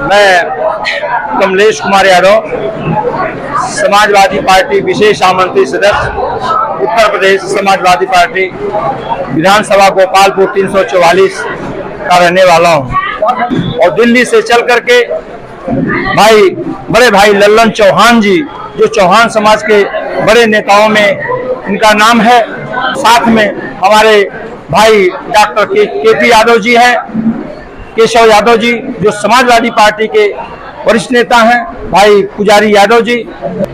मैं कमलेश कुमार यादव, समाजवादी पार्टी विशेष आमंत्रित सदस्य, उत्तर प्रदेश समाजवादी पार्टी विधानसभा गोपालपुर 344 का रहने वाला हूं। और दिल्ली से चल करके बड़े भाई लल्लन चौहान जी, जो चौहान समाज के बड़े नेताओं में इनका नाम है, साथ में हमारे भाई डॉक्टर केपी यादव जी हैं, केशव यादव जी जो समाजवादी पार्टी के वरिष्ठ नेता हैं, भाई पुजारी यादव जी।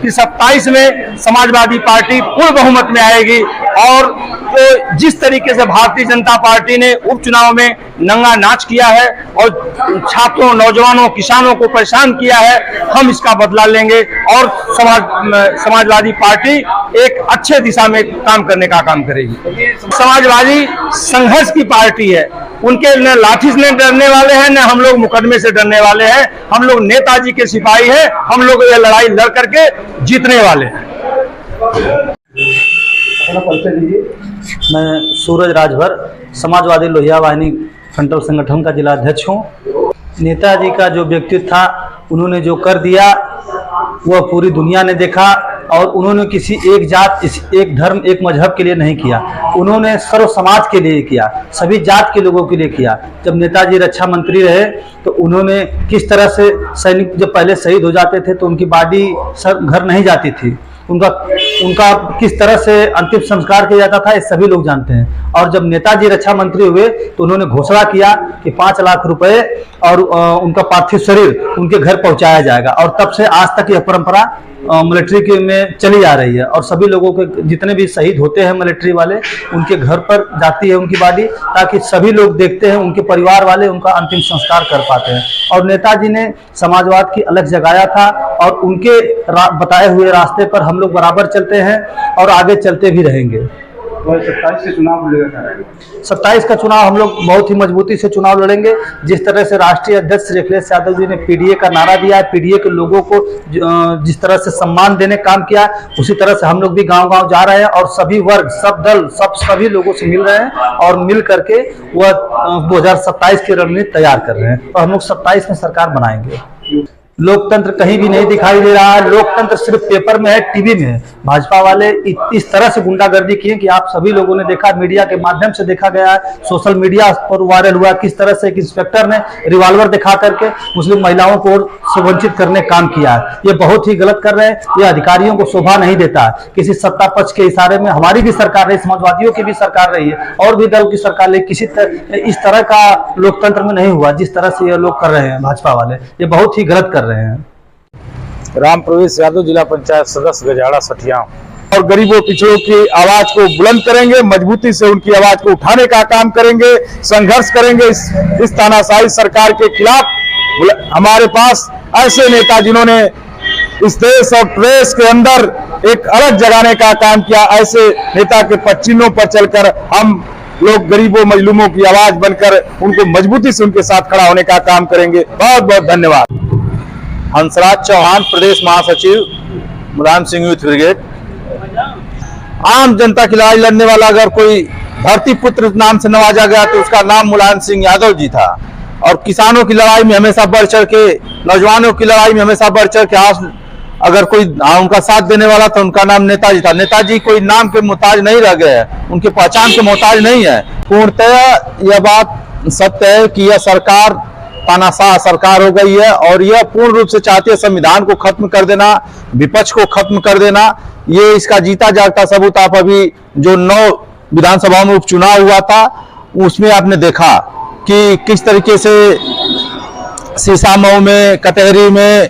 कि 27 में समाजवादी पार्टी पूर्ण बहुमत में आएगी और तो जिस तरीके से भारतीय जनता पार्टी ने उपचुनाव में नंगा नाच किया है और छात्रों, नौजवानों, किसानों को परेशान किया है, हम इसका बदला लेंगे और समाजवादी पार्टी एक अच्छे दिशा में काम करने का काम करेगी। समाजवादी संघर्ष की पार्टी है, उनके न लाठी से डरने वाले हैं, न हम लोग मुकदमे से डरने वाले हैं। हम लोग नेताजी के सिपाही हैं, हम लोग ये लड़ाई लड़ करके जीतने वाले हैं। मैं सूरज राजभर, समाजवादी लोहिया वाहिनी फ्रंटल संगठन का जिला अध्यक्ष हूँ। नेताजी का जो व्यक्तित्व था, उन्होंने जो कर दिया वह पूरी दुनिया ने देखा और उन्होंने किसी एक जात, एक धर्म, एक मजहब के लिए नहीं किया, उन्होंने सर्व समाज के लिए किया, सभी जात के लोगों के लिए किया। जब नेताजी रक्षा मंत्री रहे तो उन्होंने किस तरह से सैनिक जब पहले शहीद हो जाते थे तो उनकी बॉडी घर नहीं जाती थी, उनका किस तरह से अंतिम संस्कार किया जाता था, ये सभी लोग जानते हैं। और जब नेताजी रक्षा मंत्री हुए तो उन्होंने घोषणा किया कि 5 लाख रुपए और उनका पार्थिव शरीर उनके घर पहुंचाया जाएगा। और तब से आज तक यह परंपरा मिलिट्री के में चली आ रही है और सभी लोगों के जितने भी शहीद होते हैं मिलिट्री वाले, उनके घर पर जाती है उनकी बॉडी, ताकि सभी लोग देखते हैं, उनके परिवार वाले उनका अंतिम संस्कार कर पाते हैं। और नेताजी ने समाजवाद की अलग जगाया था और उनके बताए हुए रास्ते पर हम लोग बराबर चलते हैं और आगे चलते भी रहेंगे। 27 के चुनाव लड़ेगा, 27 का चुनाव हम लोग बहुत ही मजबूती से चुनाव लड़ेंगे। जिस तरह से राष्ट्रीय अध्यक्ष अखिलेश यादव जी ने पीडीए का नारा दिया है, पीडीए के लोगों को जिस तरह से सम्मान देने काम किया, उसी तरह से हम लोग भी गांव-गांव जा रहे हैं और सभी वर्ग, सब दल, सभी लोगों से मिल रहे हैं और मिल करके वह 2027 की रणनीति तैयार कर रहे हैं और हम लोग 27 में सरकार बनाएंगे। लोकतंत्र कहीं भी नहीं दिखाई दे रहा है, लोकतंत्र सिर्फ पेपर में है, टीवी में है। भाजपा वाले इस तरह से गुंडागर्दी किए कि आप सभी लोगों ने देखा, मीडिया के माध्यम से देखा गया है, सोशल मीडिया पर वायरल हुआ किस तरह से एक इंस्पेक्टर ने रिवॉल्वर दिखा करके मुस्लिम महिलाओं को से वंचित करने काम किया है। ये बहुत ही गलत कर रहे हैं, ये अधिकारियों को शोभा नहीं देता है। किसी सत्ता पक्ष के इशारे में हमारी भी सरकार रही, समाजवादियों की भी सरकार रही है और भी दल की सरकार रही, इस तरह का लोकतंत्र में नहीं हुआ जिस तरह से ये लोग कर रहे हैं भाजपा वाले, ये बहुत ही गलत कर रहे हैं। राम प्रवेश यादव, जिला पंचायत सदस्य, गजाड़ा सठिया। और गरीबों पिछड़ों की आवाज को बुलंद करेंगे, मजबूती से उनकी आवाज को उठाने का काम करेंगे, संघर्ष करेंगे इस तानाशाही सरकार के खिलाफ। हमारे पास ऐसे नेता जिन्होंने इस देश और प्रदेश के अंदर एक अलग जगाने का काम किया, ऐसे नेता के पदचिन्हों पर चलकर हम लोग गरीबों, मजलूमों की आवाज बनकर उनको मजबूती से उनके साथ खड़ा होने का काम करेंगे। बहुत बहुत धन्यवाद। हंसराज चौहान, प्रदेश महासचिव, मुलायम सिंह यूथ ब्रिगेड। आम जनता की लड़ाई लड़ने वाला अगर कोई धरती पुत्र नाम से नवाजा गया तो उसका नाम मुलायम सिंह यादव जी था। और किसानों की लड़ाई में हमेशा बढ़ चढ़ के, नौजवानों की लड़ाई में हमेशा बढ़ चढ़ के अगर कोई उनका साथ देने वाला तो उनका नाम नेताजी था। नेताजी कोई नाम के मोहताज नहीं रह गए, उनके पहचान के मोहताज नहीं है। पूर्णतः यह बात सत्य है कि यह सरकार तानाशाह सरकार हो गई है और यह पूर्ण रूप से चाहती है संविधान को खत्म कर देना, विपक्ष को खत्म कर देना। ये इसका जीता जागता सबूत आप अभी जो 9 विधानसभा में उपचुनाव हुआ था उसमें आपने देखा कि किस तरीके से सीसामऊ में, कटहरी में,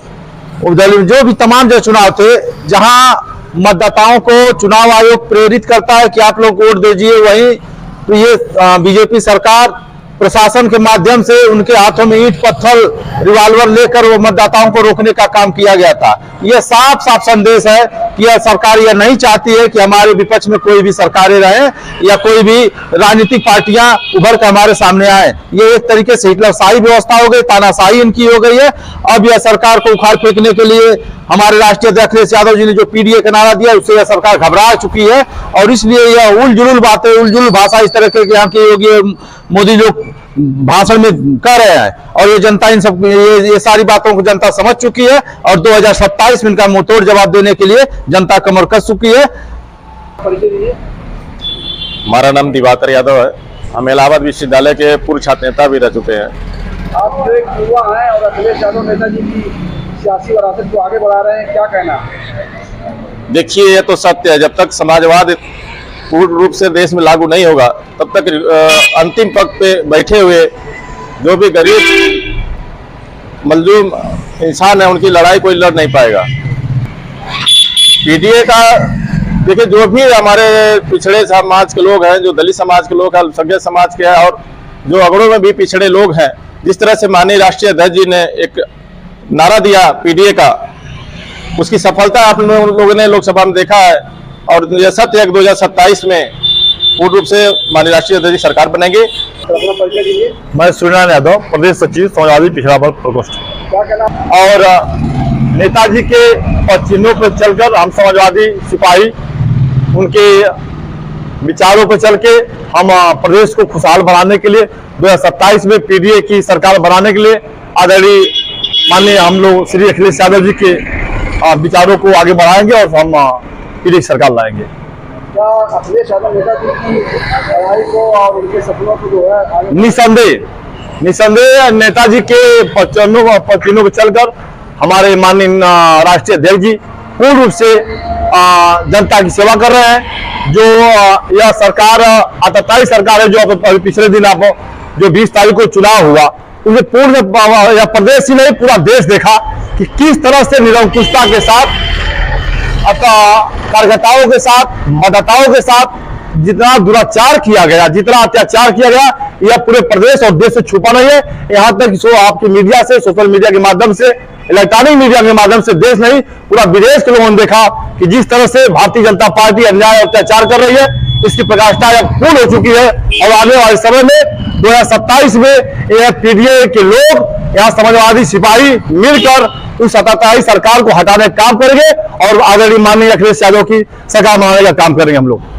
जो भी तमाम जो चुनाव थे, जहां मतदाताओं को चुनाव आयोग प्रेरित करता है कि आप लोग वोट दीजिए, वहीं तो ये बीजेपी सरकार प्रशासन के माध्यम से उनके हाथों में ईंट पत्थर रिवॉल्वर लेकर वो मतदाताओं को रोकने का काम किया गया था। यह साफ साफ संदेश है कि यह सरकार यह नहीं चाहती है कि हमारे विपक्ष में कोई भी सरकारें रहे या कोई भी राजनीतिक पार्टियां उभर कर हमारे सामने आए। ये एक तरीके से हिटलरशाही व्यवस्था हो गई, तानाशाही इनकी हो गई है। अब यह सरकार को उखाड़ फेंकने के लिए हमारे राष्ट्रीय अध्यक्ष अखिलेश यादव जी ने जो पीडीए का नारा दिया, उससे यह सरकार घबरा चुकी है और इसलिए यह उलझुल बातें, उलझुल भाषा इस तरह के यहाँ के योगी मोदी लोग भाषण में कर रहे हैं और ये जनता इन सब ये सारी बातों को जनता समझ चुकी है और 2027 में इनका मुंहतोड़ जवाब देने के लिए जनता कमर कस चुकी है। हमारा नाम दिवाकर यादव है। हम इलाहाबाद विश्वविद्यालय के पूर्व छात्र नेता भी रह चुके हैं। आप जो एक युवा हैं और अखिलेश यादव नेताजी की सियासी विरासत को आगे बढ़ा रहे हैं, क्या कहना? देखिए, ये तो सत्य है, जब तक समाजवाद पूर्ण रूप से देश में लागू नहीं होगा तब तक अंतिम पक्ष पे बैठे हुए जो भी गरीब मजलूम इंसान है उनकी लड़ाई कोई लड़ नहीं पाएगा। पीडीए का देखिए, जो भी हमारे पिछड़े समाज के लोग हैं, जो दलित समाज के लोग हैं, अल्पसंख्यक समाज के हैं और जो अगड़ों में भी पिछड़े लोग हैं, जिस तरह से माननीय राष्ट्रीय अध्यक्ष जी ने एक नारा दिया पीडीए का, उसकी सफलता आप लोगों ने लोकसभा में देखा है और यह सत्य है कि 2027 में पूर्ण रूप से माननीय राष्ट्रीय अध्यक्ष जी सरकार बनेगी। अपना परिचय दीजिए। मैं सूर्यनारायण यादव, प्रदेश सचिव समाजवादी पिछड़ा वर्ग प्रकोष्ठ। क्या कहना? और नेताजी के चिन्हों पर चलकर हम समाजवादी सिपाही उनके विचारों पर चल के हम प्रदेश को खुशहाल बनाने के लिए 2027 में पीडीए की सरकार बनाने के लिए आदरणीय माननीय हम लोग श्री अखिलेश यादव जी के विचारों को आगे बढ़ाएंगे और हम पीडीए की सरकार लाएंगे। क्या अखिलेश यादव नेताजी की लड़ाई को और उनके सपनों को जो है निसंदेह नेताजी के चिन्हों पर चलकर हमारे माननीय राष्ट्रीय अध्यक्ष जी पूर्ण रूप से जनता की सेवा कर रहे हैं। जो यह सरकार आतताई सरकार है, जो अभी पिछले दिन आप जो 20 तारीख को चुनाव हुआ, उसमें पूर्ण यह प्रदेश ही नहीं पूरा देश देखा कि किस तरह से निरंकुशता के साथ कार्यकर्ताओं के साथ, मतदाताओं के साथ जितना दुराचार किया गया, जितना अत्याचार किया गया, यह पूरे प्रदेश और देश से छुपा नहीं है। यहाँ तक कि आपकी मीडिया से, सोशल मीडिया के माध्यम से, इलेक्ट्रॉनिक मीडिया के माध्यम से देश नहीं पूरा विदेश के लोगों ने देखा कि जिस तरह से भारतीय जनता पार्टी अन्याय और अत्याचार कर रही है, इसकी प्रकाशता अब पूर्ण हो चुकी है और आने वाले समय में 2027 में यह पीडीए के लोग, यहाँ समाजवादी सिपाही मिलकर उस सत्ताधारी सरकार को हटाने का काम करेंगे और आदरणीय माननीय अखिलेश यादव की सरकार बनाने का काम करेंगे हम लोग।